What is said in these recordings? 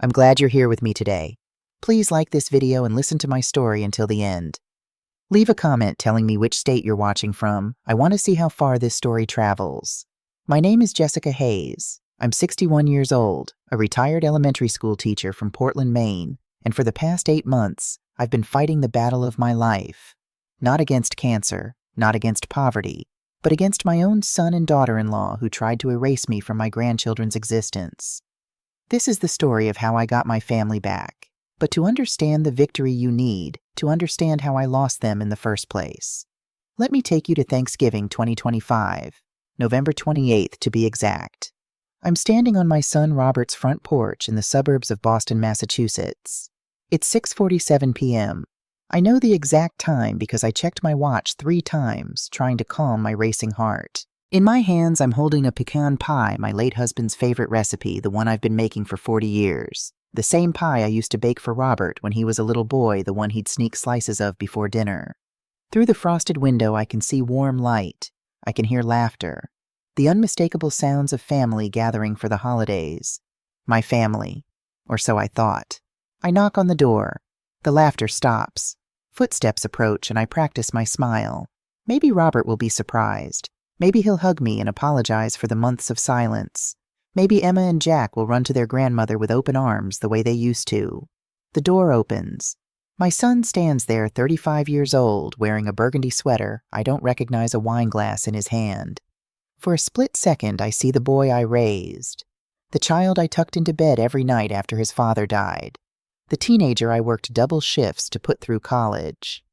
I'm glad you're here with me today. Please like this video and listen to my story until the end. Leave a comment telling me which state you're watching from. I want to see how far this story travels. My name is Jessica Hayes. I'm 61 years old, a retired elementary school teacher from Portland, Maine, and for the past 8 months, I've been fighting the battle of my life. Not against cancer, not against poverty, but against my own son and daughter-in-law who tried to erase me from my grandchildren's existence. This is the story of how I got my family back. But to understand the victory you need, to understand how I lost them in the first place. Let me take you to Thanksgiving 2025, November 28th to be exact. I'm standing on my son Robert's front porch in the suburbs of Boston, Massachusetts. It's 6:47 p.m. I know the exact time because I checked my watch 3 times, trying to calm my racing heart. In my hands, I'm holding a pecan pie, my late husband's favorite recipe, the one I've been making for 40 years. The same pie I used to bake for Robert when he was a little boy, the one he'd sneak slices of before dinner. Through the frosted window, I can see warm light. I can hear laughter. The unmistakable sounds of family gathering for the holidays. My family. Or so I thought. I knock on the door. The laughter stops. Footsteps approach and I practice my smile. Maybe Robert will be surprised. Maybe he'll hug me and apologize for the months of silence. Maybe Emma and Jack will run to their grandmother with open arms the way they used to. The door opens. My son stands there, 35 years old, wearing a burgundy sweater. I don't recognize a wine glass in his hand. For a split second, I see the boy I raised. The child I tucked into bed every night after his father died. The teenager I worked double shifts to put through college.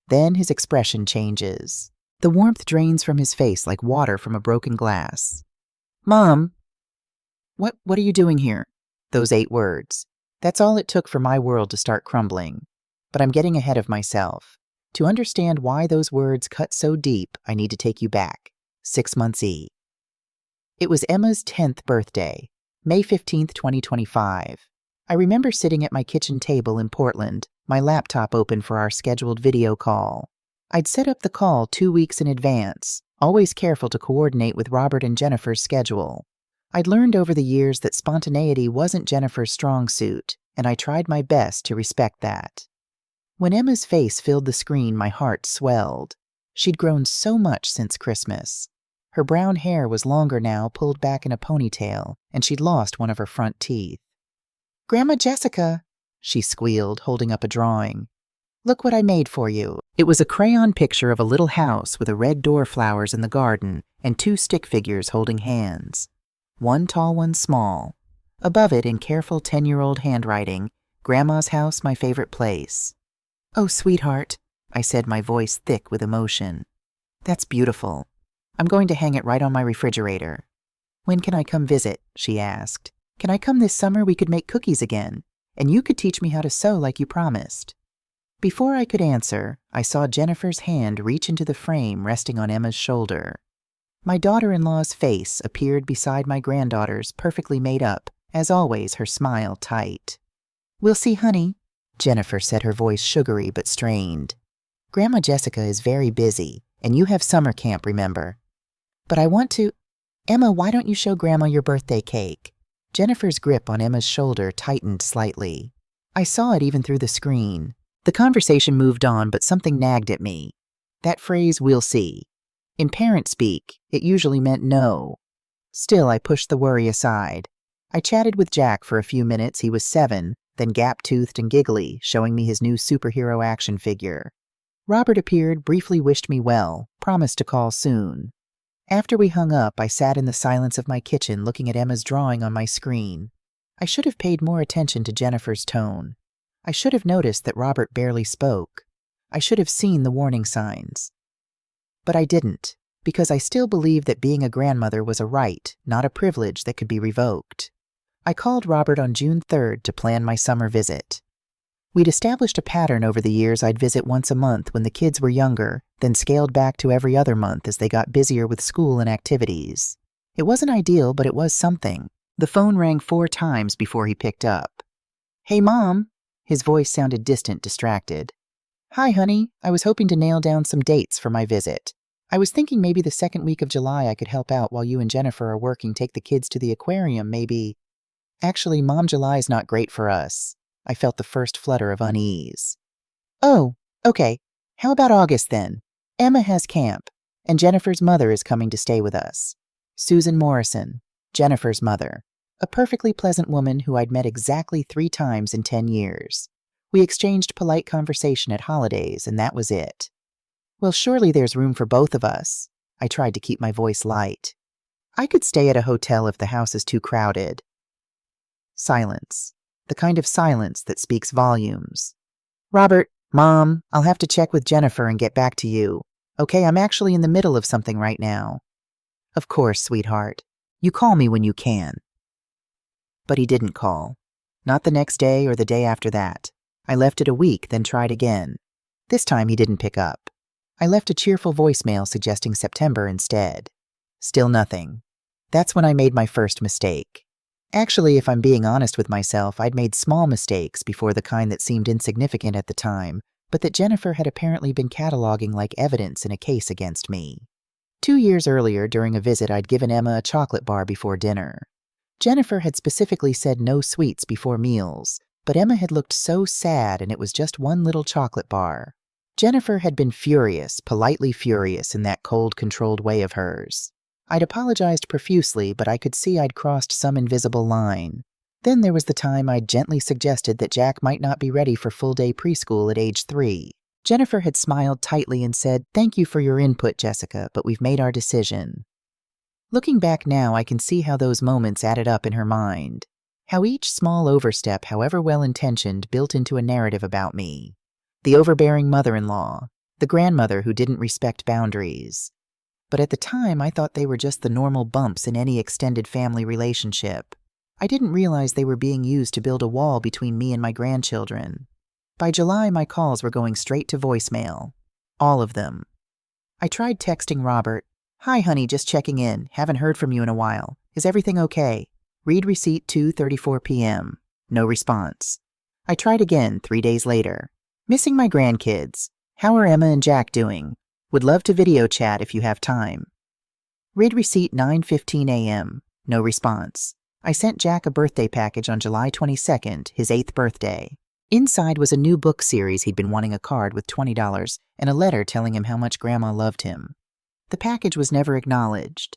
Then his expression changes. The warmth drains from his face like water from a broken glass. "Mom! What are you doing here?" Those 8 words. That's all it took for my world to start crumbling. But I'm getting ahead of myself. To understand why those words cut so deep, I need to take you back. 6 months. It was Emma's 10th birthday, May 15th, 2025. I remember sitting at my kitchen table in Portland, my laptop open for our scheduled video call. I'd set up the call 2 weeks in advance, always careful to coordinate with Robert and Jennifer's schedule. I'd learned over the years that spontaneity wasn't Jennifer's strong suit, and I tried my best to respect that. When Emma's face filled the screen, my heart swelled. She'd grown so much since Christmas. Her brown hair was longer now, pulled back in a ponytail, and she'd lost one of her front teeth. "Grandma Jessica," she squealed, holding up a drawing. "Look what I made for you." It was a crayon picture of a little house with a red door flowers in the garden and 2 stick figures holding hands. One tall, one small. Above it, in careful 10-year-old handwriting, "Grandma's house, my favorite place." "Oh, sweetheart," I said, my voice thick with emotion. "That's beautiful. I'm going to hang it right on my refrigerator." "When can I come visit?" she asked. "Can I come this summer? We could make cookies again, and you could teach me how to sew like you promised." Before I could answer, I saw Jennifer's hand reach into the frame resting on Emma's shoulder. My daughter-in-law's face appeared beside my granddaughter's, perfectly made up, as always, her smile tight. "We'll see, honey," Jennifer said, her voice sugary but strained. "Grandma Jessica is very busy, and you have summer camp, remember. But I want to— Emma, why don't you show Grandma your birthday cake?" Jennifer's grip on Emma's shoulder tightened slightly. I saw it even through the screen. The conversation moved on, but something nagged at me. That phrase, "we'll see." In parent speak, it usually meant no. Still, I pushed the worry aside. I chatted with Jack for a few minutes. He was 7, then gap-toothed and giggly, showing me his new superhero action figure. Robert appeared, briefly wished me well, promised to call soon. After we hung up, I sat in the silence of my kitchen looking at Emma's drawing on my screen. I should have paid more attention to Jennifer's tone. I should have noticed that Robert barely spoke. I should have seen the warning signs. But I didn't, because I still believed that being a grandmother was a right, not a privilege that could be revoked. I called Robert on June 3rd to plan my summer visit. We'd established a pattern over the years. I'd visit once a month when the kids were younger, then scaled back to every other month as they got busier with school and activities. It wasn't ideal, but it was something. The phone rang 4 times before he picked up. "Hey, Mom." His voice sounded distant, distracted. "Hi, honey. I was hoping to nail down some dates for my visit. I was thinking maybe the 2nd week of July I could help out while you and Jennifer are working, take the kids to the aquarium, maybe." Actually, Mom, July's not great for us. I felt the first flutter of unease. Oh, okay. How about August then? Emma has camp, and Jennifer's mother is coming to stay with us. Susan Morrison, Jennifer's mother, a perfectly pleasant woman who I'd met exactly 3 times in 10 years. We exchanged polite conversation at holidays, and that was it. Well, surely there's room for both of us. I tried to keep my voice light. I could stay at a hotel if the house is too crowded. Silence. The kind of silence that speaks volumes. Robert, Mom, I'll have to check with Jennifer and get back to you. Okay, I'm actually in the middle of something right now. Of course, sweetheart. You call me when you can. But he didn't call. Not the next day or the day after that. I left it a week, then tried again. This time he didn't pick up. I left a cheerful voicemail suggesting September instead. Still nothing. That's when I made my first mistake. Actually, if I'm being honest with myself, I'd made small mistakes before, the kind that seemed insignificant at the time, but that Jennifer had apparently been cataloging like evidence in a case against me. 2 years earlier, during a visit, I'd given Emma a chocolate bar before dinner. Jennifer had specifically said no sweets before meals, but Emma had looked so sad, and it was just one little chocolate bar. Jennifer had been furious, politely furious, in that cold, controlled way of hers. I'd apologized profusely, but I could see I'd crossed some invisible line. Then there was the time I'd gently suggested that Jack might not be ready for full-day preschool at age 3. Jennifer had smiled tightly and said, "Thank you for your input, Jessica, but we've made our decision." Looking back now, I can see how those moments added up in her mind. How each small overstep, however well-intentioned, built into a narrative about me. The overbearing mother-in-law, the grandmother who didn't respect boundaries. But at the time, I thought they were just the normal bumps in any extended family relationship. I didn't realize they were being used to build a wall between me and my grandchildren. By July, my calls were going straight to voicemail. All of them. I tried texting Robert. "Hi, honey, just checking in. Haven't heard from you in a while. Is everything okay? Read receipt 2:34 p.m. No response. I tried again 3 days later. Missing my grandkids. How are Emma and Jack doing? Would love to video chat if you have time. Read receipt 9:15 a.m. No response. I sent Jack a birthday package on July 22nd, his 8th birthday. Inside was a new book series he'd been wanting, a card with $20 and a letter telling him how much Grandma loved him. The package was never acknowledged.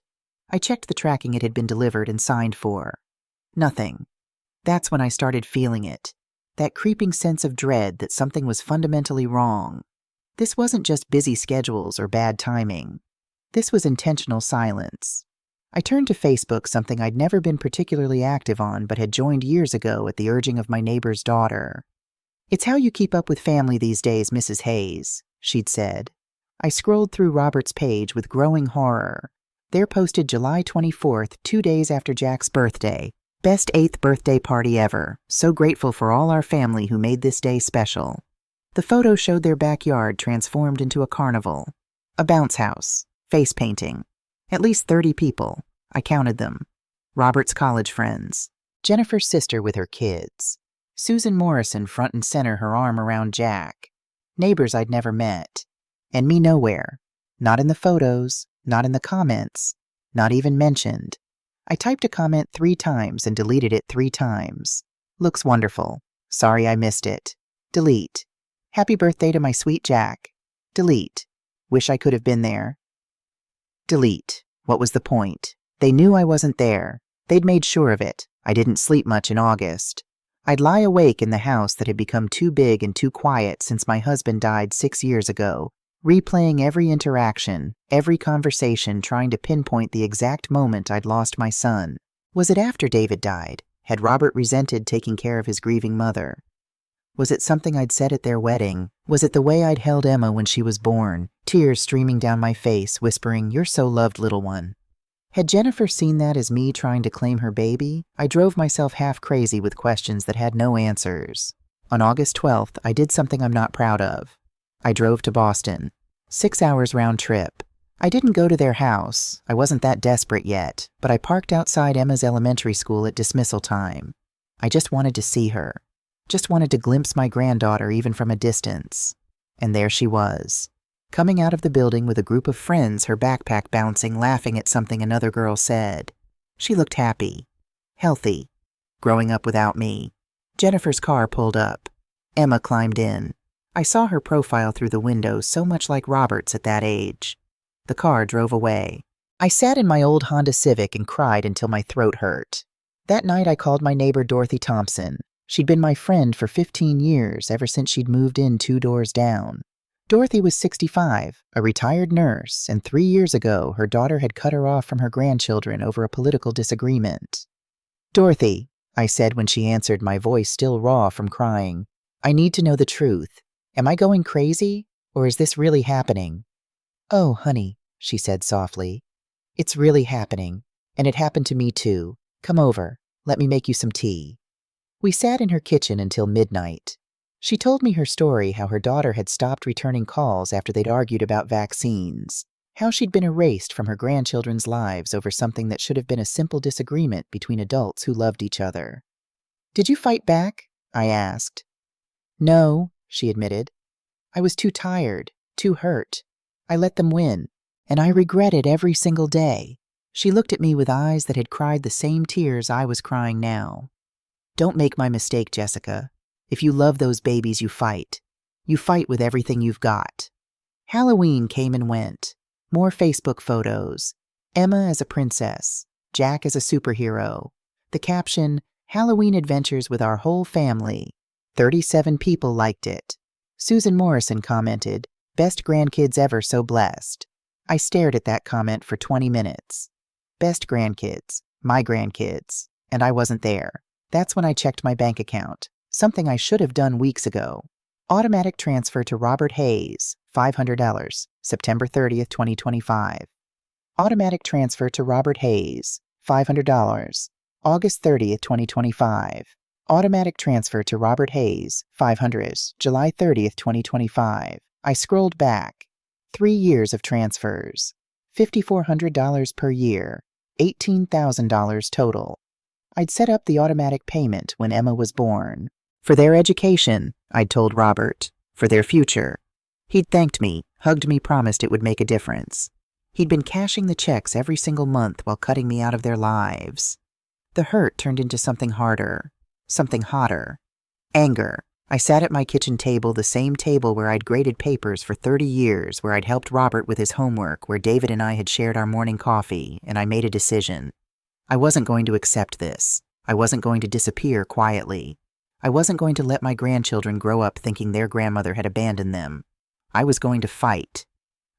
I checked the tracking it had been delivered and signed for. Nothing. That's when I started feeling it. That creeping sense of dread that something was fundamentally wrong. This wasn't just busy schedules or bad timing. This was intentional silence. I turned to Facebook, something I'd never been particularly active on but had joined years ago at the urging of my neighbor's daughter. "It's how you keep up with family these days, Mrs. Hayes," she'd said. I scrolled through Robert's page with growing horror. There posted July 24th, 2 days after Jack's birthday. "Best 8th birthday party ever. So grateful for all our family who made this day special." The photo showed their backyard transformed into a carnival. A bounce house. Face painting. At least 30 people. I counted them. Robert's college friends. Jennifer's sister with her kids. Susan Morrison front and center, her arm around Jack. Neighbors I'd never met. And me nowhere. Not in the photos, not in the comments, not even mentioned. I typed a comment 3 times and deleted it 3 times. "Looks wonderful. Sorry I missed it." Delete. "Happy birthday to my sweet Jack." Delete. "Wish I could have been there." Delete. What was the point? They knew I wasn't there. They'd made sure of it. I didn't sleep much in August. I'd lie awake in the house that had become too big and too quiet since my husband died 6 years ago, replaying every interaction, every conversation, trying to pinpoint the exact moment I'd lost my son. Was it after David died? Had Robert resented taking care of his grieving mother? Was it something I'd said at their wedding? Was it the way I'd held Emma when she was born, tears streaming down my face, whispering, "You're so loved, little one"? Had Jennifer seen that as me trying to claim her baby? I drove myself half crazy with questions that had no answers. On August 12th, I did something I'm not proud of. I drove to Boston. 6 hours round trip. I didn't go to their house. I wasn't that desperate yet, but I parked outside Emma's elementary school at dismissal time. I just wanted to see her. Just wanted to glimpse my granddaughter even from a distance. And there she was, coming out of the building with a group of friends, her backpack bouncing, laughing at something another girl said. She looked happy, healthy. growing up without me. Jennifer's car pulled up. Emma climbed in. I saw her profile through the window, so much like Robert's at that age. The car drove away. I sat in my old Honda Civic and cried until my throat hurt. That night I called my neighbor Dorothy Thompson. She'd been my friend for 15 years, ever since she'd moved in 2 doors down. Dorothy was 65, a retired nurse, and 3 years ago her daughter had cut her off from her grandchildren over a political disagreement. "Dorothy," I said when she answered, my voice still raw from crying, "I need to know the truth. Am I going crazy, or is this really happening?" "Oh, honey," she said softly. "It's really happening, and it happened to me too. Come over. Let me make you some tea." We sat in her kitchen until midnight. She told me her story, how her daughter had stopped returning calls after they'd argued about vaccines, how she'd been erased from her grandchildren's lives over something that should have been a simple disagreement between adults who loved each other. "Did you fight back?" I asked. "No," she admitted. "I was too tired, too hurt. I let them win, and I regret it every single day." She looked at me with eyes that had cried the same tears I was crying now. "Don't make my mistake, Jessica. If you love those babies, you fight. You fight with everything you've got." Halloween came and went. More Facebook photos. Emma as a princess. Jack as a superhero. The caption, "Halloween adventures with our whole family." 37 people liked it. Susan Morrison commented, "Best grandkids ever, so blessed." I stared at that comment for 20 minutes. Best grandkids. My grandkids. And I wasn't there. That's when I checked my bank account, something I should have done weeks ago. Automatic transfer to Robert Hayes, $500, September 30th, 2025. Automatic transfer to Robert Hayes, $500, August 30th, 2025. Automatic transfer to Robert Hayes, $500, July 30th, 2025. I scrolled back. 3 years of transfers. $5,400 per year. $18,000 total. I'd set up the automatic payment when Emma was born. For their education, I'd told Robert. For their future. He'd thanked me, hugged me, promised it would make a difference. He'd been cashing the checks every single month while cutting me out of their lives. The hurt turned into something harder, something hotter. Anger. I sat at my kitchen table, the same table where I'd graded papers for 30 years, where I'd helped Robert with his homework, where David and I had shared our morning coffee, and I made a decision. I wasn't going to accept this. I wasn't going to disappear quietly. I wasn't going to let my grandchildren grow up thinking their grandmother had abandoned them. I was going to fight.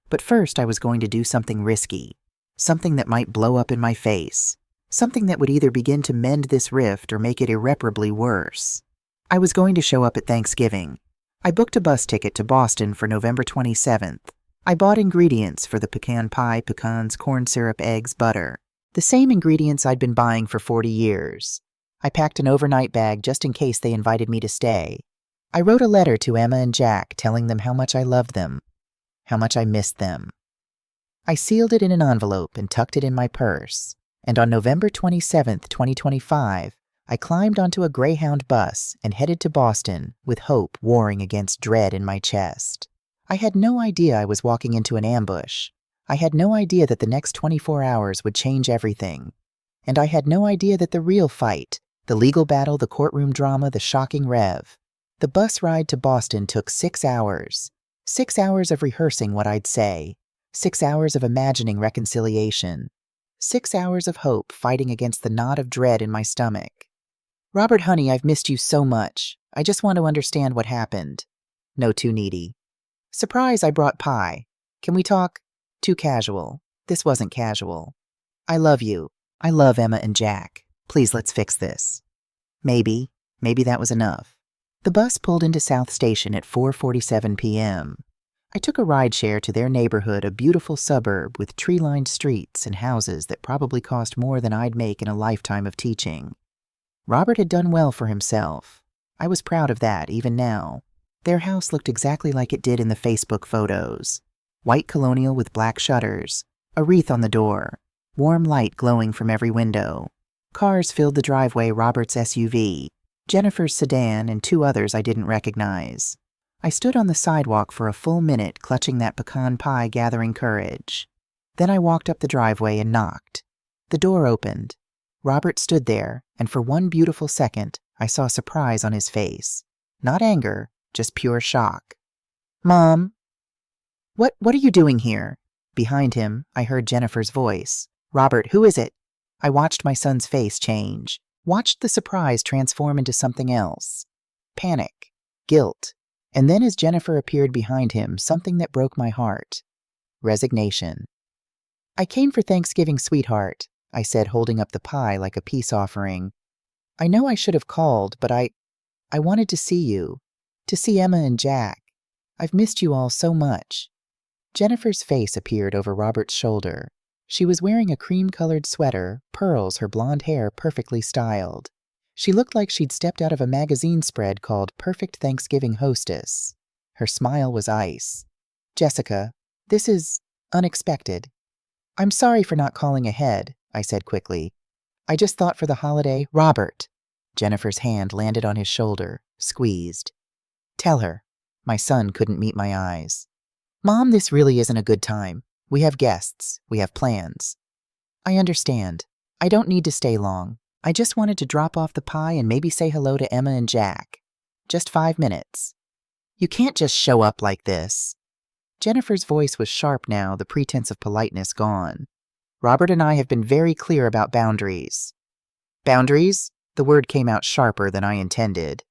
But first I was going to do something risky, something that might blow up in my face, something that would either begin to mend this rift or make it irreparably worse. I was going to show up at Thanksgiving. I booked a bus ticket to Boston for November 27th. I bought ingredients for the pecan pie, pecans, corn syrup, eggs, butter. The same ingredients I'd been buying for 40 years. I packed an overnight bag just in case they invited me to stay. I wrote a letter to Emma and Jack telling them how much I loved them, how much I missed them. I sealed it in an envelope and tucked it in my purse. And on November 27th, 2025, I climbed onto a Greyhound bus and headed to Boston with hope warring against dread in my chest. I had no idea I was walking into an ambush. I had no idea that the next 24 hours would change everything. And I had no idea that the real fight, the legal battle, the courtroom drama, the shocking rev. The bus ride to Boston took 6 hours. 6 hours of rehearsing what I'd say. 6 hours of imagining reconciliation. 6 hours of hope fighting against the knot of dread in my stomach. "Robert, honey, I've missed you so much. I just want to understand what happened." No too needy. "Surprise, I brought pie. Can we talk?" Too casual. This wasn't casual. "I love you. I love Emma and Jack. Please, let's fix this." Maybe that was enough. The bus pulled into South Station at 4:47 p.m. I took a rideshare to their neighborhood, a beautiful suburb with tree-lined streets and houses that probably cost more than I'd make in a lifetime of teaching. Robert had done well for himself. I was proud of that, even now. Their house looked exactly like it did in the Facebook photos. White colonial with black shutters, a wreath on the door, warm light glowing from every window. Cars filled the driveway, Robert's SUV, Jennifer's sedan, and 2 others I didn't recognize. I stood on the sidewalk for a full minute, clutching that pecan pie, gathering courage. Then I walked up the driveway and knocked. The door opened. Robert stood there, and for one beautiful second, I saw surprise on his face. Not anger, just pure shock. "Mom!" What are you doing here?" Behind him, I heard Jennifer's voice. "Robert, who is it?" I watched my son's face change, watched the surprise transform into something else. Panic, guilt, and then as Jennifer appeared behind him, something that broke my heart. Resignation. "I came for Thanksgiving, sweetheart," I said, holding up the pie like a peace offering. "I know I should have called, but I wanted to see you, to see Emma and Jack. I've missed you all so much." Jennifer's face appeared over Robert's shoulder. She was wearing a cream-colored sweater, pearls, her blonde hair perfectly styled. She looked like she'd stepped out of a magazine spread called Perfect Thanksgiving Hostess. Her smile was ice. "Jessica, this is unexpected." "I'm sorry for not calling ahead," I said quickly. "I just thought for the holiday—" "Robert!" Jennifer's hand landed on his shoulder, squeezed. "Tell her." My son couldn't meet my eyes. "Mom, this really isn't a good time. We have guests. We have plans." "I understand. I don't need to stay long. I just wanted to drop off the pie and maybe say hello to Emma and Jack. Just 5 minutes." "You can't just show up like this." Jennifer's voice was sharp now, the pretense of politeness gone. "Robert and I have been very clear about boundaries." "Boundaries?" The word came out sharper than I intended.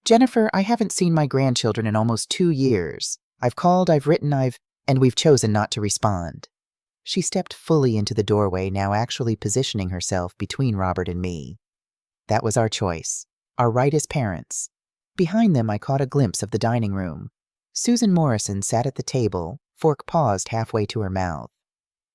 "Jennifer, I haven't seen my grandchildren in almost 2 years. I've called, I've written, and we've chosen not to respond." She stepped fully into the doorway, now actually positioning herself between Robert and me. That was our choice, our right as parents. Behind them, I caught a glimpse of the dining room. Susan Morrison sat at the table, fork paused halfway to her mouth.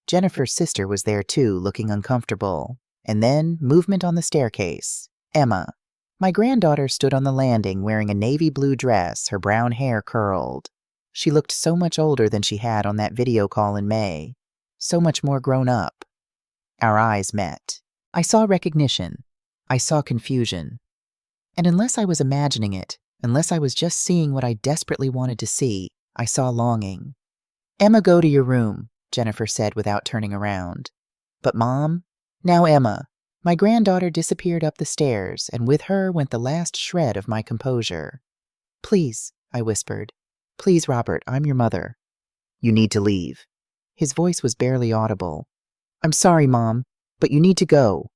Jennifer's sister was there too, looking uncomfortable. And then, movement on the staircase. Emma. My granddaughter stood on the landing wearing a navy blue dress, her brown hair curled. She looked so much older than she had on that video call in May. So much more grown up. Our eyes met. I saw recognition. I saw confusion. And unless I was imagining it, unless I was just seeing what I desperately wanted to see, I saw longing. "Emma, go to your room," Jennifer said without turning around. "But Mom?" "Now Emma." My granddaughter disappeared up the stairs, and with her went the last shred of my composure. "Please," I whispered. "Please, Robert, I'm your mother." "You need to leave." His voice was barely audible. "I'm sorry, Mom, but you need to go."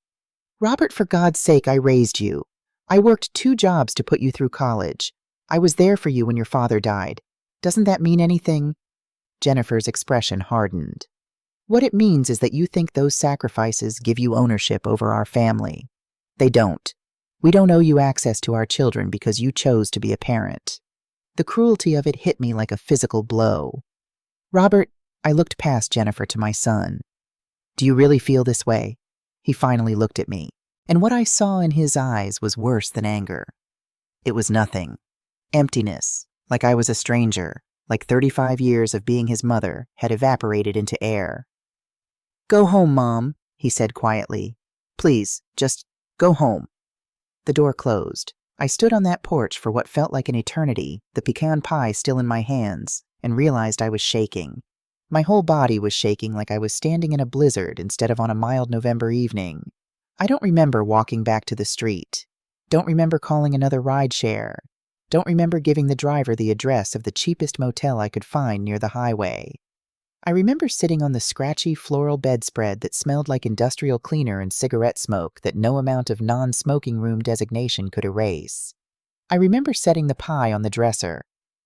"Robert, for God's sake, I raised you. I worked 2 jobs to put you through college. I was there for you when your father died. Doesn't that mean anything?" Jennifer's expression hardened. "What it means is that you think those sacrifices give you ownership over our family. They don't. We don't owe you access to our children because you chose to be a parent." The cruelty of it hit me like a physical blow. "Robert," I looked past Jennifer to my son. "Do you really feel this way?" He finally looked at me, and what I saw in his eyes was worse than anger. It was nothing. Emptiness, like I was a stranger, like 35 years of being his mother had evaporated into air. "Go home, Mom," he said quietly. "Please, just go home." The door closed. I stood on that porch for what felt like an eternity, the pecan pie still in my hands, and realized I was shaking. My whole body was shaking like I was standing in a blizzard instead of on a mild November evening. I don't remember walking back to the street. Don't remember calling another rideshare. Don't remember giving the driver the address of the cheapest motel I could find near the highway. I remember sitting on the scratchy floral bedspread that smelled like industrial cleaner and cigarette smoke that no amount of non-smoking room designation could erase. I remember setting the pie on the dresser.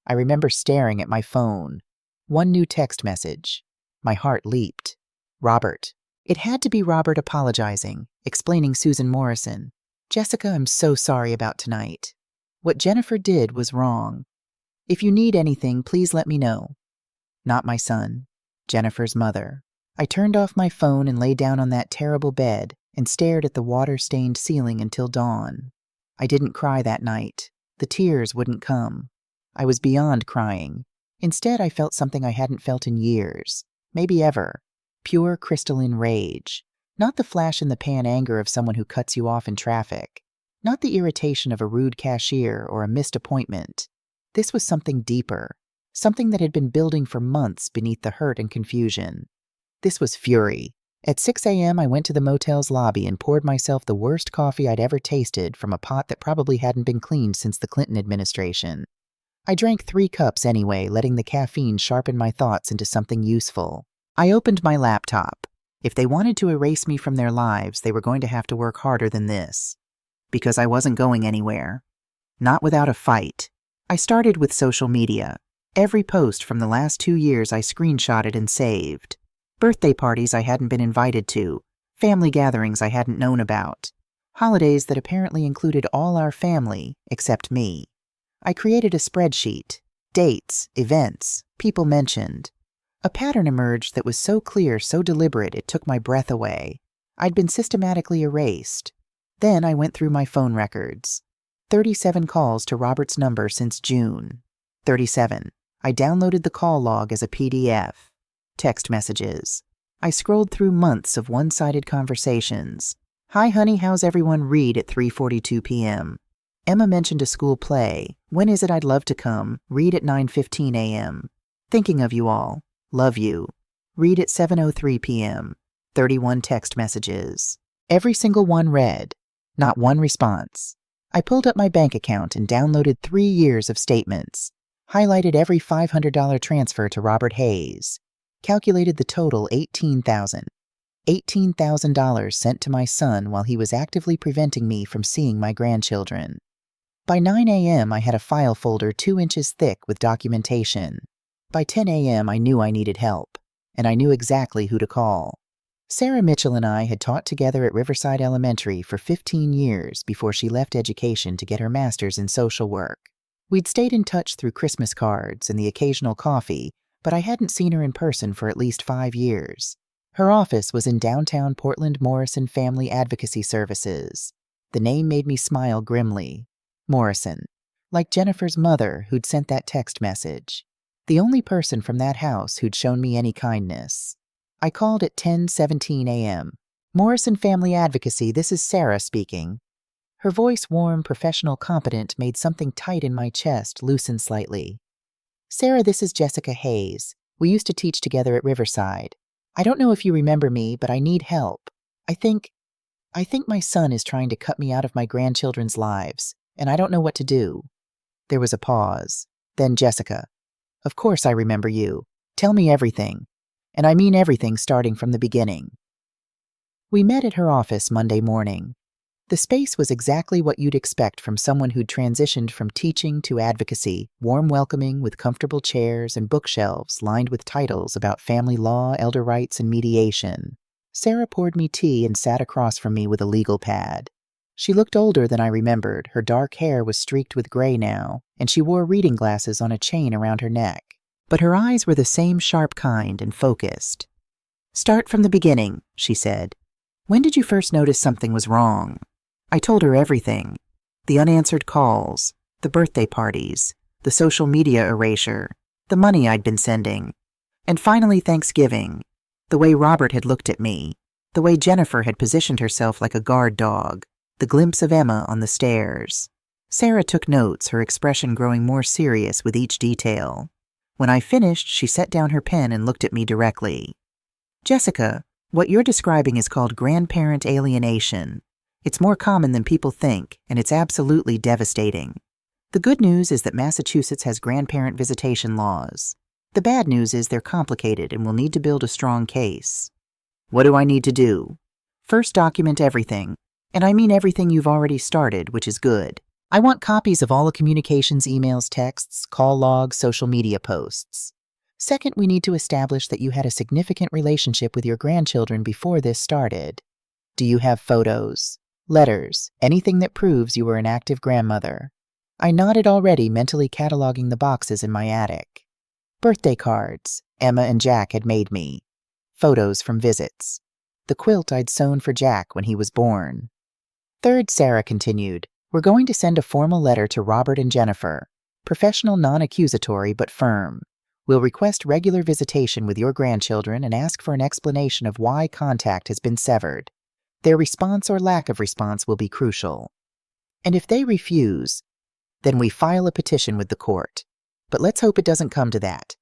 I remember staring at my phone. One new text message. My heart leaped. Robert. It had to be Robert apologizing, explaining Susan Morrison. "Jessica, I'm so sorry about tonight. What Jennifer did was wrong. If you need anything, please let me know." Not my son. Jennifer's mother. I turned off my phone and lay down on that terrible bed and stared at the water-stained ceiling until dawn. I didn't cry that night. The tears wouldn't come. I was beyond crying. Instead, I felt something I hadn't felt in years, maybe ever. Pure crystalline rage. Not the flash-in-the-pan anger of someone who cuts you off in traffic. Not the irritation of a rude cashier or a missed appointment. This was something deeper. Something that had been building for months beneath the hurt and confusion. This was fury, At 6 a.m., I went to the motel's lobby and poured myself the worst coffee I'd ever tasted from a pot that probably hadn't been cleaned since the Clinton administration. I drank 3 cups anyway, letting the caffeine sharpen my thoughts into something useful. I opened my laptop. If they wanted to erase me from their lives, they were going to have to work harder than this. Because I wasn't going anywhere. Not without a fight. I started with social media. Every post from the last 2 years I screenshotted and saved. Birthday parties I hadn't been invited to. Family gatherings I hadn't known about. Holidays that apparently included all our family, except me. I created a spreadsheet. Dates, events, people mentioned. A pattern emerged that was so clear, so deliberate, it took my breath away. I'd been systematically erased. Then I went through my phone records. 37 calls to Robert's number since June. 37. I downloaded the call log as a PDF. Text messages. I scrolled through months of one-sided conversations. Hi honey, how's everyone? Read at 3:42 p.m. Emma mentioned a school play. When is it? I'd love to come. Read at 9:15 a.m. Thinking of you all. Love you. Read at 7:03 p.m. 31 text messages. Every single one read. Not one response. I pulled up my bank account and downloaded 3 years of statements. Highlighted every $500 transfer to Robert Hayes. Calculated the total $18,000. $18,000 sent to my son while he was actively preventing me from seeing my grandchildren. By 9 a.m., I had a file folder 2 inches thick with documentation. By 10 a.m., I knew I needed help, and I knew exactly who to call. Sarah Mitchell and I had taught together at Riverside Elementary for 15 years before she left education to get her master's in social work. We'd stayed in touch through Christmas cards and the occasional coffee, but I hadn't seen her in person for at least 5 years. Her office was in downtown Portland Morrison Family Advocacy Services. The name made me smile grimly. Morrison. Like Jennifer's mother who'd sent that text message. The only person from that house who'd shown me any kindness. I called at 10:17 a.m. Morrison Family Advocacy, this is Sarah speaking. Her voice, warm, professional, competent, made something tight in my chest loosen slightly. Sarah, this is Jessica Hayes. We used to teach together at Riverside. I don't know if you remember me, but I need help. I think my son is trying to cut me out of my grandchildren's lives, and I don't know what to do. There was a pause. Then Jessica. Of course I remember you. Tell me everything. And I mean everything starting from the beginning. We met at her office Monday morning. The space was exactly what you'd expect from someone who'd transitioned from teaching to advocacy, warm welcoming with comfortable chairs and bookshelves lined with titles about family law, elder rights, and mediation. Sarah poured me tea and sat across from me with a legal pad. She looked older than I remembered. Her dark hair was streaked with gray now, and she wore reading glasses on a chain around her neck. But her eyes were the same sharp kind and focused. Start from the beginning, she said. When did you first notice something was wrong? I told her everything. The unanswered calls, the birthday parties, the social media erasure, the money I'd been sending, and finally Thanksgiving, the way Robert had looked at me, the way Jennifer had positioned herself like a guard dog, the glimpse of Emma on the stairs. Sarah took notes, her expression growing more serious with each detail. When I finished, she set down her pen and looked at me directly. Jessica, what you're describing is called grandparent alienation. It's more common than people think, and it's absolutely devastating. The good news is that Massachusetts has grandparent visitation laws. The bad news is they're complicated and will need to build a strong case. What do I need to do? First, document everything. And I mean everything you've already started, which is good. I want copies of all the communications, emails, texts, call logs, social media posts. Second, we need to establish that you had a significant relationship with your grandchildren before this started. Do you have photos, letters, anything that proves you were an active grandmother? I nodded already, mentally cataloging the boxes in my attic. Birthday cards Emma and Jack had made me. Photos from visits. The quilt I'd sewn for Jack when he was born. Third, Sarah continued, we're going to send a formal letter to Robert and Jennifer. Professional, non-accusatory, but firm. We'll request regular visitation with your grandchildren and ask for an explanation of why contact has been severed. Their response or lack of response will be crucial. And if they refuse, then we file a petition with the court. But let's hope it doesn't come to that.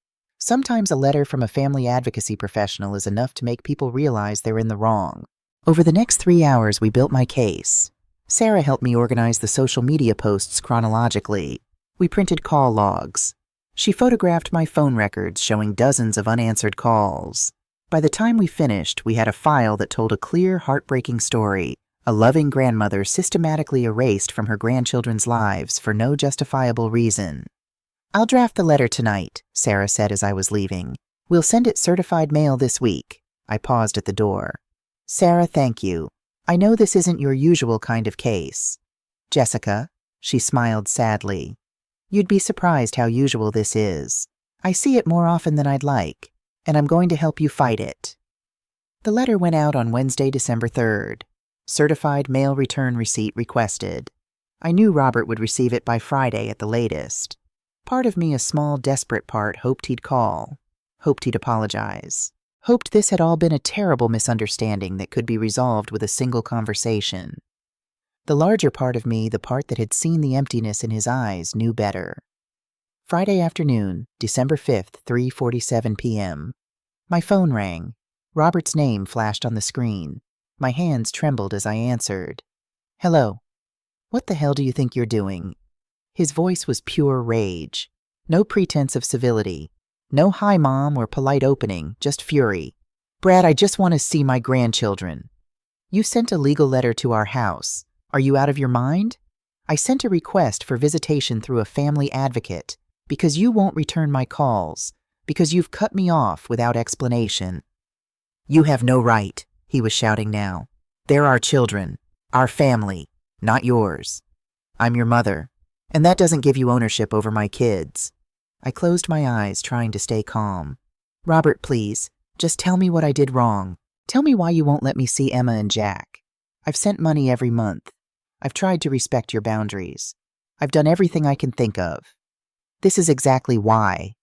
Sometimes a letter from a family advocacy professional is enough to make people realize they're in the wrong. Over the next 3 hours, we built my case. Sarah helped me organize the social media posts chronologically. We printed call logs. She photographed my phone records showing dozens of unanswered calls. By the time we finished, we had a file that told a clear, heartbreaking story. A loving grandmother systematically erased from her grandchildren's lives for no justifiable reason. "I'll draft the letter tonight," Sarah said as I was leaving. "We'll send it certified mail this week." I paused at the door. "Sarah, thank you. I know this isn't your usual kind of case." "Jessica," she smiled sadly, "you'd be surprised how usual this is. I see it more often than I'd like, and I'm going to help you fight it." The letter went out on Wednesday, December 3rd. Certified mail return receipt requested. I knew Robert would receive it by Friday at the latest. Part of me, a small, desperate part, hoped he'd call, hoped he'd apologize, hoped this had all been a terrible misunderstanding that could be resolved with a single conversation. The larger part of me, the part that had seen the emptiness in his eyes, knew better. Friday afternoon, December 5th, 3:47 p.m. My phone rang. Robert's name flashed on the screen. My hands trembled as I answered. "Hello. What the hell do you think you're doing?" His voice was pure rage. No pretense of civility. No "hi, Mom" or polite opening, just fury. "Brad, I just want to see my grandchildren. You sent a legal letter to our house. Are you out of your mind? I sent a request for visitation through a family advocate because you won't return my calls, because you've cut me off without explanation." "You have no right," he was shouting now. "They're our children, our family, not yours. I'm your mother, and that doesn't give you ownership over my kids." I closed my eyes, trying to stay calm. "Robert, please, just tell me what I did wrong. Tell me why you won't let me see Emma and Jack. I've sent money every month. I've tried to respect your boundaries. I've done everything I can think of. This is exactly why."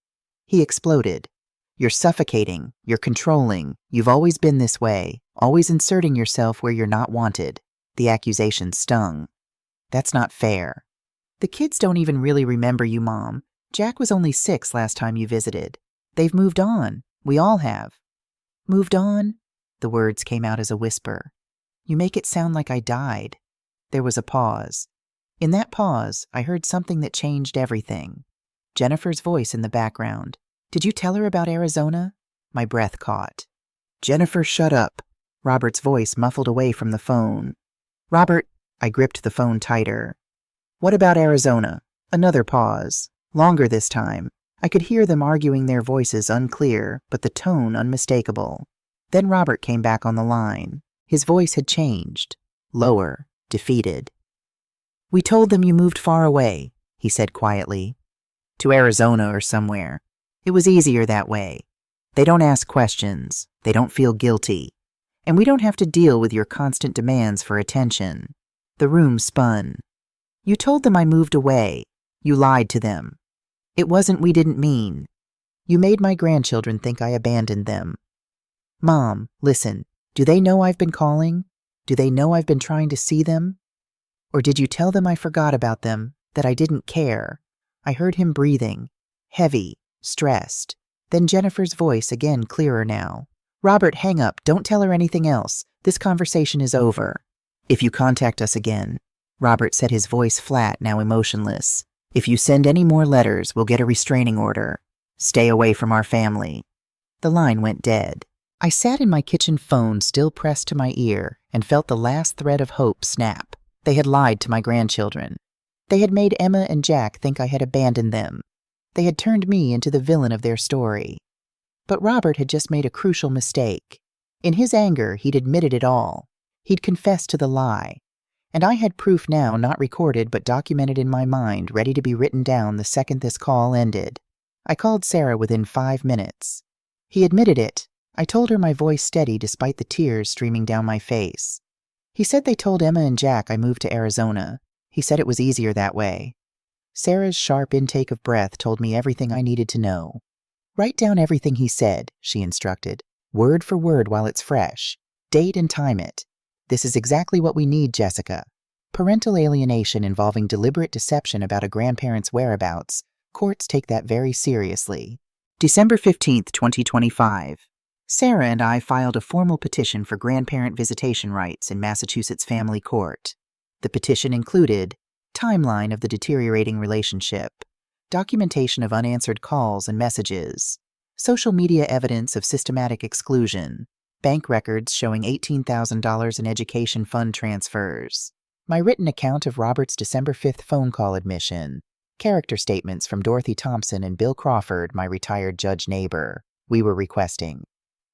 He exploded. "You're suffocating. You're controlling. You've always been this way, always inserting yourself where you're not wanted." The accusation stung. "That's not fair. The kids don't even really remember you, Mom. Jack was only 6 last time you visited. They've moved on. We all have." "Moved on?" The words came out as a whisper. "You make it sound like I died." There was a pause. In that pause, I heard something that changed everything. Jennifer's voice in the background. "Did you tell her about Arizona?" My breath caught. "Jennifer, shut up." Robert's voice muffled away from the phone. "Robert," I gripped the phone tighter. "What about Arizona?" Another pause. Longer this time. I could hear them arguing, their voices unclear, but the tone unmistakable. Then Robert came back on the line. His voice had changed. Lower, defeated. "We told them you moved far away," he said quietly. "To Arizona or somewhere. It was easier that way. They don't ask questions. They don't feel guilty. And we don't have to deal with your constant demands for attention." The room spun. "You told them I moved away. You lied to them. It wasn't we didn't mean. You made my grandchildren think I abandoned them. Mom, listen, do they know I've been calling? Do they know I've been trying to see them? Or did you tell them I forgot about them, that I didn't care?" I heard him breathing, heavy, stressed. Then Jennifer's voice, again clearer now. "Robert, hang up. Don't tell her anything else. This conversation is over." "If you contact us again," Robert said, his voice flat, now emotionless. "If you send any more letters, we'll get a restraining order. Stay away from our family." The line went dead. I sat in my kitchen phone, still pressed to my ear, and felt the last thread of hope snap. They had lied to my grandchildren. They had made Emma and Jack think I had abandoned them. They had turned me into the villain of their story. But Robert had just made a crucial mistake. In his anger, he'd admitted it all. He'd confessed to the lie. And I had proof now, not recorded but documented in my mind, ready to be written down the second this call ended. I called Sarah within 5 minutes. He admitted it. I told her, my voice steady despite the tears streaming down my face. He said they told Emma and Jack I moved to Arizona. He said it was easier that way. Sarah's sharp intake of breath told me everything I needed to know. "Write down everything he said," she instructed, "word for word while it's fresh. Date and time it. This is exactly what we need, Jessica. Parental alienation involving deliberate deception about a grandparent's whereabouts. Courts take that very seriously. December 15th, 2025. Sarah and I filed a formal petition for grandparent visitation rights in Massachusetts Family Court. The petition included timeline of the deteriorating relationship, documentation of unanswered calls and messages, social media evidence of systematic exclusion, bank records showing $18,000 in education fund transfers, my written account of Robert's December 5th phone call admission, character statements from Dorothy Thompson and Bill Crawford, my retired judge neighbor. We were requesting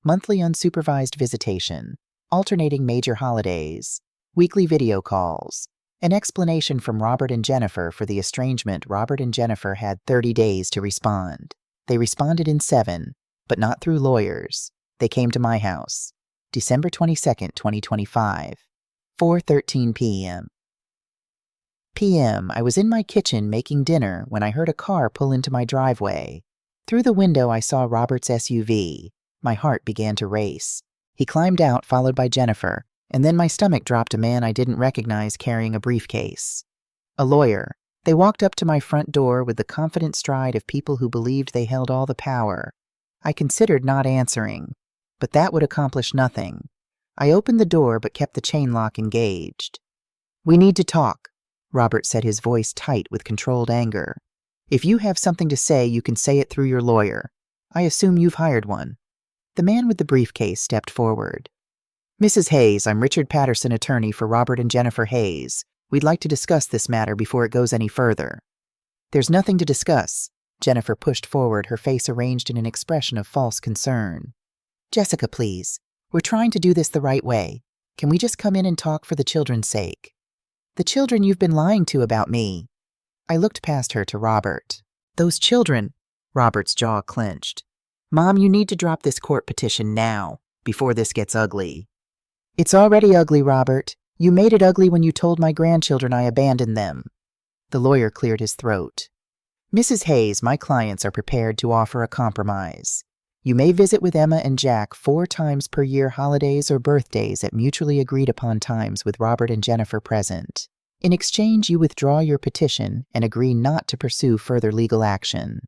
monthly unsupervised visitation, alternating major holidays, weekly video calls, an explanation from Robert and Jennifer for the estrangement. Robert and Jennifer had 30 days to respond. They responded in 7, but not through lawyers. They came to my house. December 22nd, 2025, 4:13 p.m. I was in my kitchen making dinner when I heard a car pull into my driveway. Through the window, I saw Robert's SUV. My heart began to race. He climbed out, followed by Jennifer, and then my stomach dropped. A man I didn't recognize carrying a briefcase. A lawyer. They walked up to my front door with the confident stride of people who believed they held all the power. I considered not answering, but that would accomplish nothing. I opened the door but kept the chain lock engaged. "We need to talk," Robert said, his voice tight with controlled anger. "If you have something to say, you can say it through your lawyer. I assume you've hired one." The man with the briefcase stepped forward. "Mrs. Hayes, I'm Richard Patterson, attorney for Robert and Jennifer Hayes. We'd like to discuss this matter before it goes any further." "There's nothing to discuss." Jennifer pushed forward, her face arranged in an expression of false concern. "Jessica, please. We're trying to do this the right way. Can we just come in and talk for the children's sake?" "The children you've been lying to about me." I looked past her to Robert. "Those children." Robert's jaw clenched. "Mom, you need to drop this court petition now, before this gets ugly." "It's already ugly, Robert. You made it ugly when you told my grandchildren I abandoned them." The lawyer cleared his throat. "Mrs. Hayes, my clients are prepared to offer a compromise. You may visit with Emma and Jack 4 times per year, holidays or birthdays, at mutually agreed upon times with Robert and Jennifer present. In exchange, you withdraw your petition and agree not to pursue further legal action.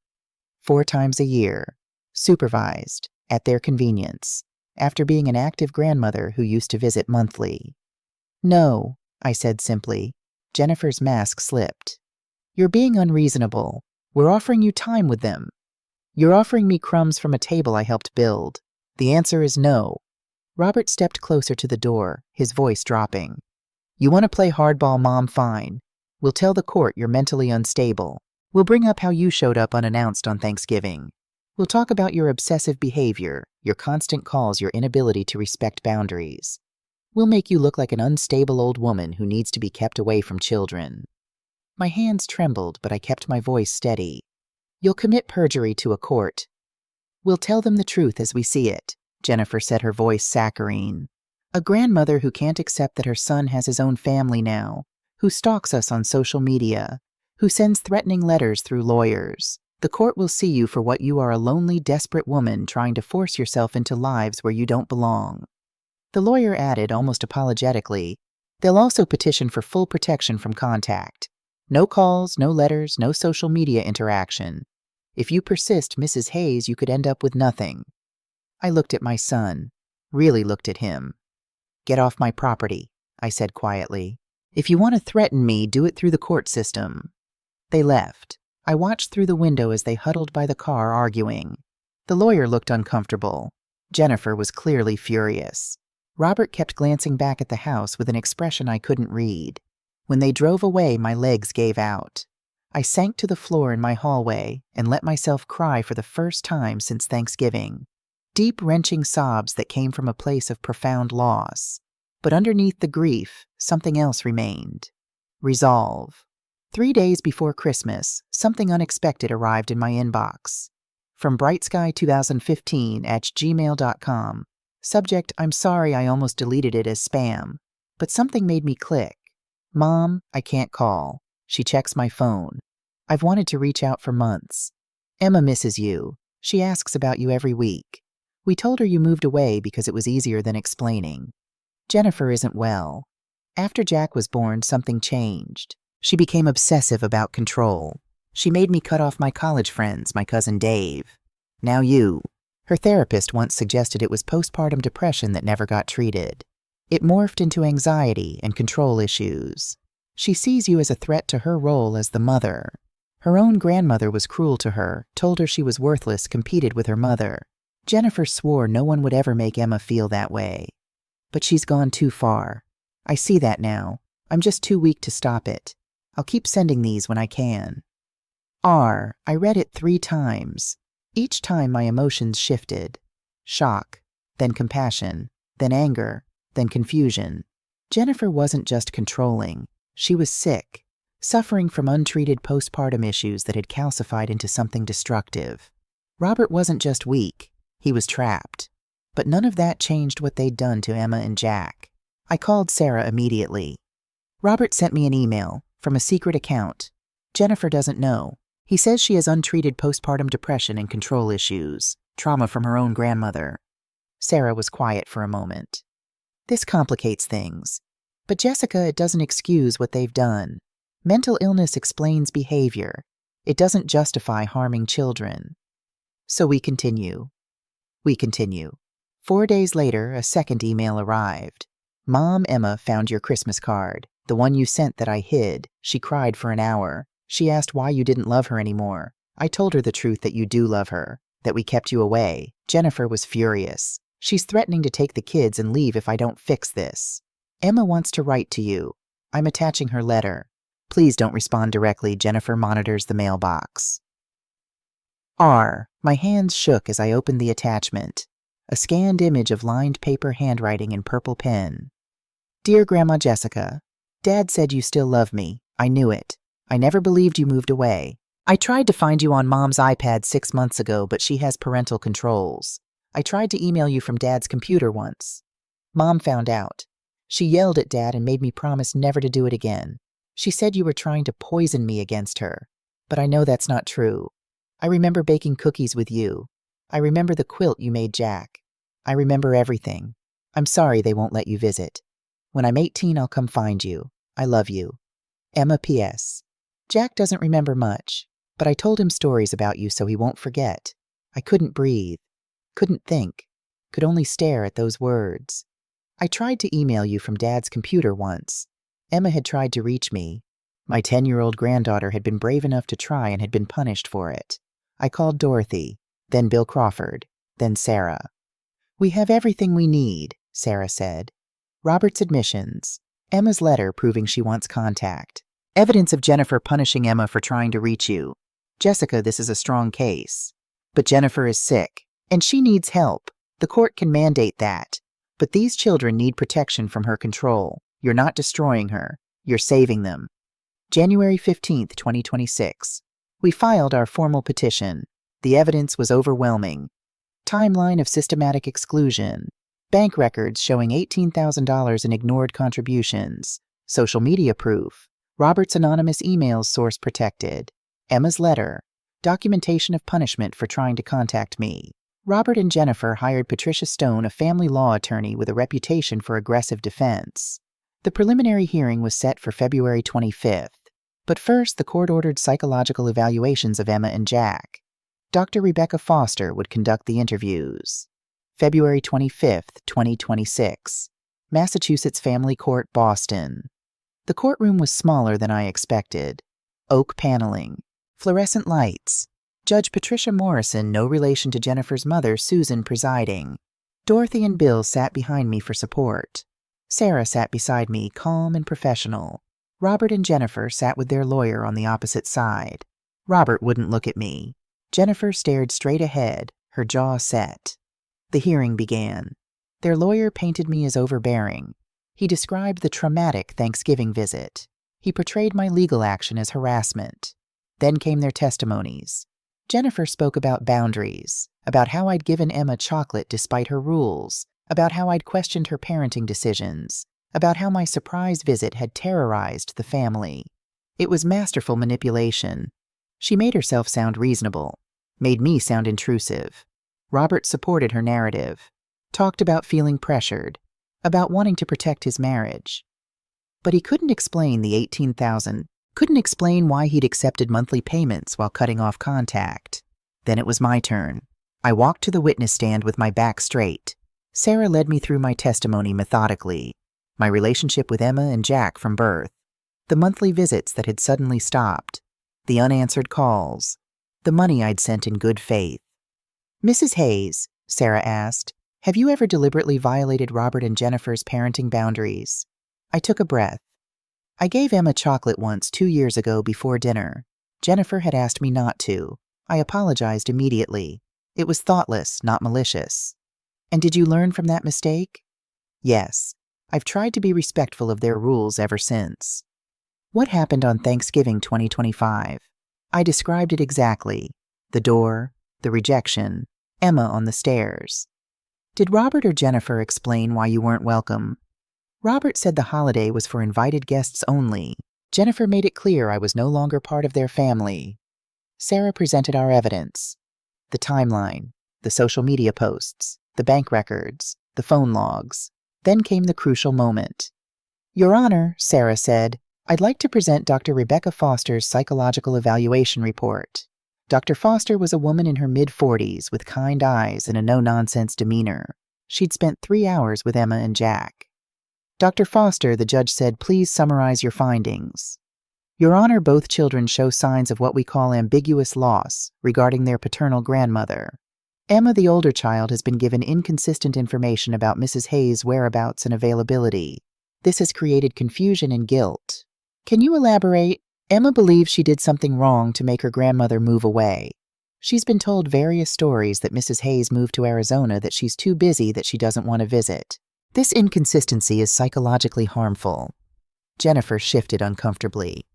4 times a year, supervised, at their convenience, after being an active grandmother who used to visit monthly." "No," I said simply. Jennifer's mask slipped. "You're being unreasonable. We're offering you time with them. You're offering me crumbs from a table I helped build. The answer is no." Robert stepped closer to the door, his voice dropping. "You want to play hardball, Mom? Fine. We'll tell the court you're mentally unstable. We'll bring up how you showed up unannounced on Thanksgiving. We'll talk about your obsessive behavior, your constant calls, your inability to respect boundaries. We'll make you look like an unstable old woman who needs to be kept away from children." My hands trembled, but I kept my voice steady. "You'll commit perjury to a court." "We'll tell them the truth as we see it," Jennifer said, her voice saccharine. "A grandmother who can't accept that her son has his own family now, who stalks us on social media, who sends threatening letters through lawyers. The court will see you for what you are, a lonely, desperate woman trying to force yourself into lives where you don't belong." The lawyer added, almost apologetically, "They'll also petition for full protection from contact. No calls, no letters, no social media interaction. If you persist, Mrs. Hayes, you could end up with nothing." I looked at my son, really looked at him. "Get off my property," I said quietly. "If you want to threaten me, do it through the court system." They left. I watched through the window as they huddled by the car, arguing. The lawyer looked uncomfortable. Jennifer was clearly furious. Robert kept glancing back at the house with an expression I couldn't read. When they drove away, my legs gave out. I sank to the floor in my hallway and let myself cry for the first time since Thanksgiving. Deep, wrenching sobs that came from a place of profound loss. But underneath the grief, something else remained. Resolve. 3 days before Christmas, something unexpected arrived in my inbox. From brightsky2015@gmail.com. Subject: I'm sorry, I almost deleted it as spam. But something made me click. Mom, I can't call. She checks my phone. I've wanted to reach out for months. Emma misses you. She asks about you every week. We told her you moved away because it was easier than explaining. Jennifer isn't well. After Jack was born, something changed. She became obsessive about control. She made me cut off my college friends, my cousin Dave. Now you. Her therapist once suggested it was postpartum depression that never got treated. It morphed into anxiety and control issues. She sees you as a threat to her role as the mother. Her own grandmother was cruel to her, told her she was worthless, competed with her mother. Jennifer swore no one would ever make Emma feel that way. But she's gone too far. I see that now. I'm just too weak to stop it. I'll keep sending these when I can. I read it 3 times. Each time my emotions shifted. Shock, then compassion, then anger, then confusion. Jennifer wasn't just controlling. She was sick, suffering from untreated postpartum issues that had calcified into something destructive. Robert wasn't just weak. He was trapped. But none of that changed what they'd done to Emma and Jack. I called Sarah immediately. Robert sent me an email from a secret account. Jennifer doesn't know. He says she has untreated postpartum depression and control issues, trauma from her own grandmother. Sarah was quiet for a moment. This complicates things. But Jessica, it doesn't excuse what they've done. Mental illness explains behavior. It doesn't justify harming children. So we continue. 4 days later, a second email arrived. Mom, Emma found your Christmas card, the one you sent that I hid. She cried for an hour. She asked why you didn't love her anymore. I told her the truth, that you do love her, that we kept you away. Jennifer was furious. She's threatening to take the kids and leave if I don't fix this. Emma wants to write to you. I'm attaching her letter. Please don't respond directly. Jennifer monitors the mailbox. My hands shook as I opened the attachment. A scanned image of lined paper handwriting in purple pen. Dear Grandma Jessica, Dad said you still love me. I knew it. I never believed you moved away. I tried to find you on Mom's iPad 6 months ago, but she has parental controls. I tried to email you from Dad's computer once. Mom found out. She yelled at Dad and made me promise never to do it again. She said you were trying to poison me against her, but I know that's not true. I remember baking cookies with you. I remember the quilt you made Jack. I remember everything. I'm sorry they won't let you visit. When I'm 18, I'll come find you. I love you. Emma P.S. Jack doesn't remember much, but I told him stories about you so he won't forget. I couldn't breathe, couldn't think, could only stare at those words. I tried to email you from Dad's computer once. Emma had tried to reach me. My 10-year-old granddaughter had been brave enough to try and had been punished for it. I called Dorothy, then Bill Crawford, then Sarah. We have everything we need, Sarah said. Robert's admissions, Emma's letter proving she wants contact, evidence of Jennifer punishing Emma for trying to reach you. Jessica, this is a strong case. But Jennifer is sick, and she needs help. The court can mandate that. But these children need protection from her control. You're not destroying her. You're saving them. January 15th, 2026. We filed our formal petition. The evidence was overwhelming. Timeline of systematic exclusion. Bank records showing $18,000 in ignored contributions. Social media proof. Robert's anonymous emails source protected. Emma's letter. Documentation of punishment for trying to contact me. Robert and Jennifer hired Patricia Stone, a family law attorney with a reputation for aggressive defense. The preliminary hearing was set for February 25th. But first, the court ordered psychological evaluations of Emma and Jack. Dr. Rebecca Foster would conduct the interviews. February 25th, 2026. Massachusetts Family Court, Boston. The courtroom was smaller than I expected. Oak paneling. Fluorescent lights. Judge Patricia Morrison, no relation to Jennifer's mother, Susan, presiding. Dorothy and Bill sat behind me for support. Sarah sat beside me, calm and professional. Robert and Jennifer sat with their lawyer on the opposite side. Robert wouldn't look at me. Jennifer stared straight ahead, her jaw set. The hearing began. Their lawyer painted me as overbearing. He described the traumatic Thanksgiving visit. He portrayed my legal action as harassment. Then came their testimonies. Jennifer spoke about boundaries, about how I'd given Emma chocolate despite her rules, about how I'd questioned her parenting decisions, about how my surprise visit had terrorized the family. It was masterful manipulation. She made herself sound reasonable, made me sound intrusive. Robert supported her narrative, talked about feeling pressured, about wanting to protect his marriage. But he couldn't explain the $18,000, couldn't explain why he'd accepted monthly payments while cutting off contact. Then it was my turn. I walked to the witness stand with my back straight. Sarah led me through my testimony methodically. My relationship with Emma and Jack from birth. The monthly visits that had suddenly stopped. The unanswered calls. The money I'd sent in good faith. Mrs. Hayes, Sarah asked, have you ever deliberately violated Robert and Jennifer's parenting boundaries? I took a breath. I gave Emma chocolate once 2 years ago before dinner. Jennifer had asked me not to. I apologized immediately. It was thoughtless, not malicious. And did you learn from that mistake? Yes. I've tried to be respectful of their rules ever since. What happened on Thanksgiving 2025? I described it exactly. The door, the rejection, Emma on the stairs. Did Robert or Jennifer explain why you weren't welcome? Robert said the holiday was for invited guests only. Jennifer made it clear I was no longer part of their family. Sarah presented our evidence. The timeline, the social media posts, the bank records, the phone logs. Then came the crucial moment. Your Honor, Sarah said, I'd like to present Dr. Rebecca Foster's psychological evaluation report. Dr. Foster was a woman in her mid-40s with kind eyes and a no-nonsense demeanor. She'd spent 3 hours with Emma and Jack. Dr. Foster, the judge said, please summarize your findings. Your Honor, both children show signs of what we call ambiguous loss regarding their paternal grandmother. Emma, the older child, has been given inconsistent information about Mrs. Hayes' whereabouts and availability. This has created confusion and guilt. Can you elaborate? Emma believes she did something wrong to make her grandmother move away. She's been told various stories that Mrs. Hayes moved to Arizona, that she's too busy, that she doesn't want to visit. This inconsistency is psychologically harmful. Jennifer shifted uncomfortably.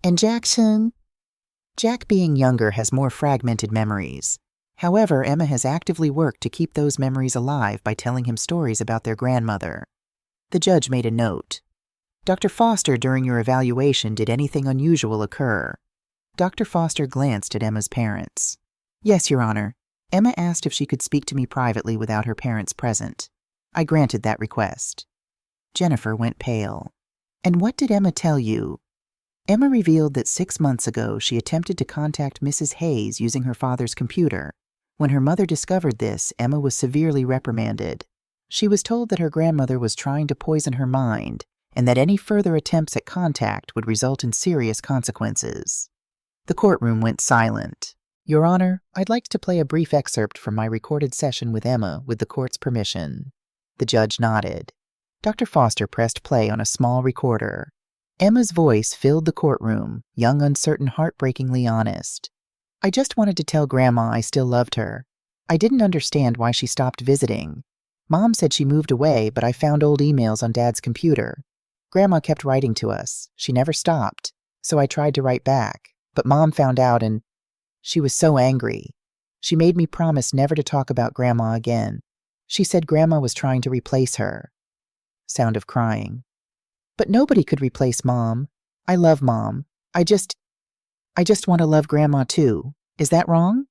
And Jackson? Jack, being younger, has more fragmented memories. However, Emma has actively worked to keep those memories alive by telling him stories about their grandmother. The judge made a note. Dr. Foster, during your evaluation, did anything unusual occur? Dr. Foster glanced at Emma's parents. Yes, Your Honor. Emma asked if she could speak to me privately without her parents present. I granted that request. Jennifer went pale. And what did Emma tell you? Emma revealed that 6 months ago she attempted to contact Mrs. Hayes using her father's computer. When her mother discovered this, Emma was severely reprimanded. She was told that her grandmother was trying to poison her mind and that any further attempts at contact would result in serious consequences. The courtroom went silent. Your Honor, I'd like to play a brief excerpt from my recorded session with Emma with the court's permission. The judge nodded. Dr. Foster pressed play on a small recorder. Emma's voice filled the courtroom, young, uncertain, heartbreakingly honest. I just wanted to tell Grandma I still loved her. I didn't understand why she stopped visiting. Mom said she moved away, but I found old emails on Dad's computer. Grandma kept writing to us. She never stopped. So I tried to write back, but Mom found out and she was so angry. She made me promise never to talk about Grandma again. She said Grandma was trying to replace her. Sound of crying. But nobody could replace Mom. I love Mom. I just want to love Grandma too. Is that wrong?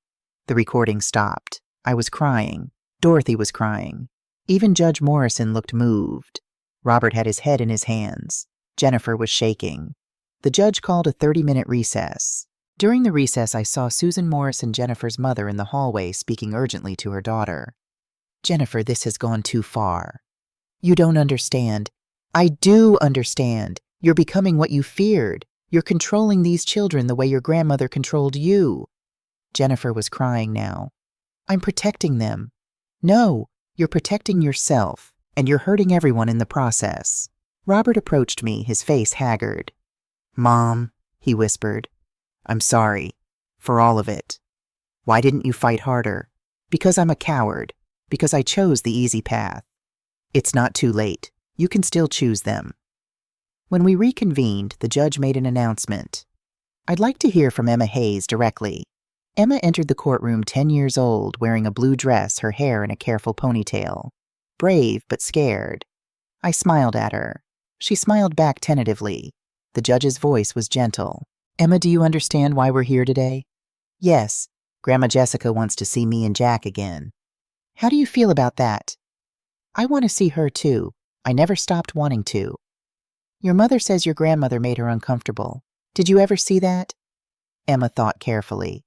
The recording stopped. I was crying. Dorothy was crying. Even Judge Morrison looked moved. Robert had his head in his hands. Jennifer was shaking. The judge called a 30-minute recess. During the recess, I saw Susan Morrison, Jennifer's mother, in the hallway speaking urgently to her daughter. Jennifer, this has gone too far. You don't understand. I do understand. You're becoming what you feared. You're controlling these children the way your grandmother controlled you. Jennifer was crying now. I'm protecting them. No, you're protecting yourself, and you're hurting everyone in the process. Robert approached me, his face haggard. Mom, he whispered, I'm sorry. For all of it. Why didn't you fight harder? Because I'm a coward. Because I chose the easy path. It's not too late. You can still choose them. When we reconvened, the judge made an announcement. I'd like to hear from Emma Hayes directly. Emma entered the courtroom 10 years old, wearing a blue dress, her hair in a careful ponytail. Brave, but scared. I smiled at her. She smiled back tentatively. The judge's voice was gentle. Emma, do you understand why we're here today? Yes. Grandma Jessica wants to see me and Jack again. How do you feel about that? I want to see her too. I never stopped wanting to. Your mother says your grandmother made her uncomfortable. Did you ever see that? Emma thought carefully.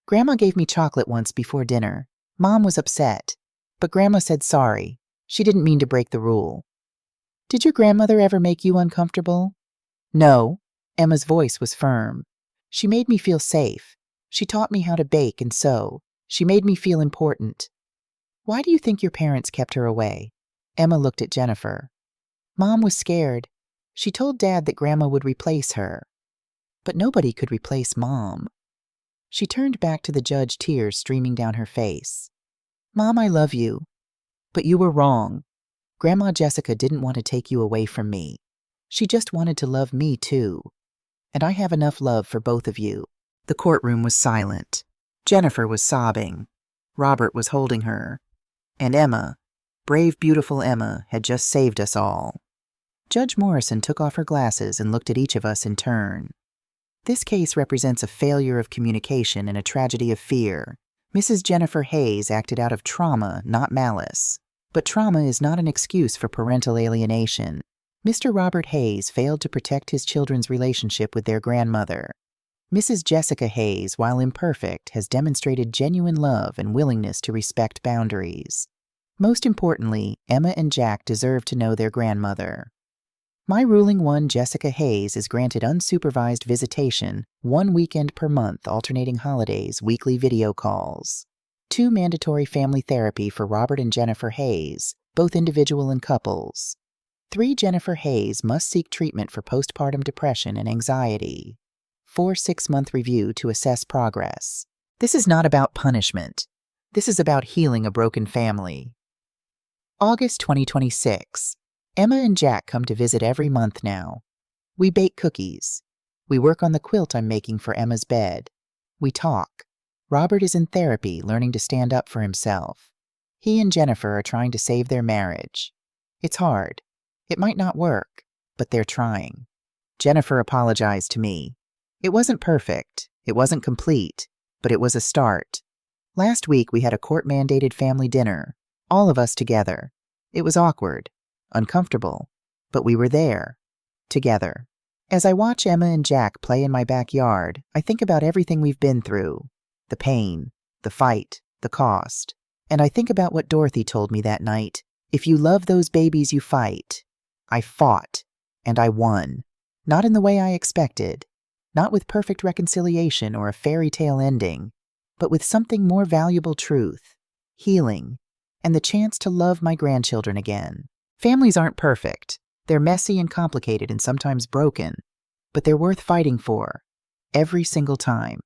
Grandma gave me chocolate once before dinner. Mom was upset, but Grandma said sorry. She didn't mean to break the rule. Did your grandmother ever make you uncomfortable? No. Emma's voice was firm. She made me feel safe. She taught me how to bake and sew. She made me feel important. Why do you think your parents kept her away? Emma looked at Jennifer. Mom was scared. She told Dad that Grandma would replace her. But nobody could replace Mom. She turned back to the judge, tears streaming down her face. Mom, I love you. But you were wrong. Grandma Jessica didn't want to take you away from me. She just wanted to love me too. And I have enough love for both of you. The courtroom was silent. Jennifer was sobbing. Robert was holding her. And Emma, brave, beautiful Emma, had just saved us all. Judge Morrison took off her glasses and looked at each of us in turn. This case represents a failure of communication and a tragedy of fear. Mrs. Jennifer Hayes acted out of trauma, not malice. But trauma is not an excuse for parental alienation. Mr. Robert Hayes failed to protect his children's relationship with their grandmother. Mrs. Jessica Hayes, while imperfect, has demonstrated genuine love and willingness to respect boundaries. Most importantly, Emma and Jack deserve to know their grandmother. My ruling 1, Jessica Hayes, is granted unsupervised visitation, 1 weekend per month, alternating holidays, weekly video calls. 2 mandatory family therapy for Robert and Jennifer Hayes, both individual and couples. 3 Jennifer Hayes must seek treatment for postpartum depression and anxiety. 4 6-month review to assess progress. This is not about punishment. This is about healing a broken family. August 2026. Emma and Jack come to visit every month now. We bake cookies. We work on the quilt I'm making for Emma's bed. We talk. Robert is in therapy, learning to stand up for himself. He and Jennifer are trying to save their marriage. It's hard. It might not work, but they're trying. Jennifer apologized to me. It wasn't perfect. It wasn't complete, but it was a start. Last week we had a court-mandated family dinner, all of us together. It was awkward, uncomfortable, but we were there, together. As I watch Emma and Jack play in my backyard, I think about everything we've been through, the pain, the fight, the cost. And I think about what Dorothy told me that night. If you love those babies, you fight. I fought, and I won. Not in the way I expected, not with perfect reconciliation or a fairy tale ending, but with something more valuable: truth, healing, and the chance to love my grandchildren again. Families aren't perfect. They're messy and complicated and sometimes broken, but they're worth fighting for, every single time.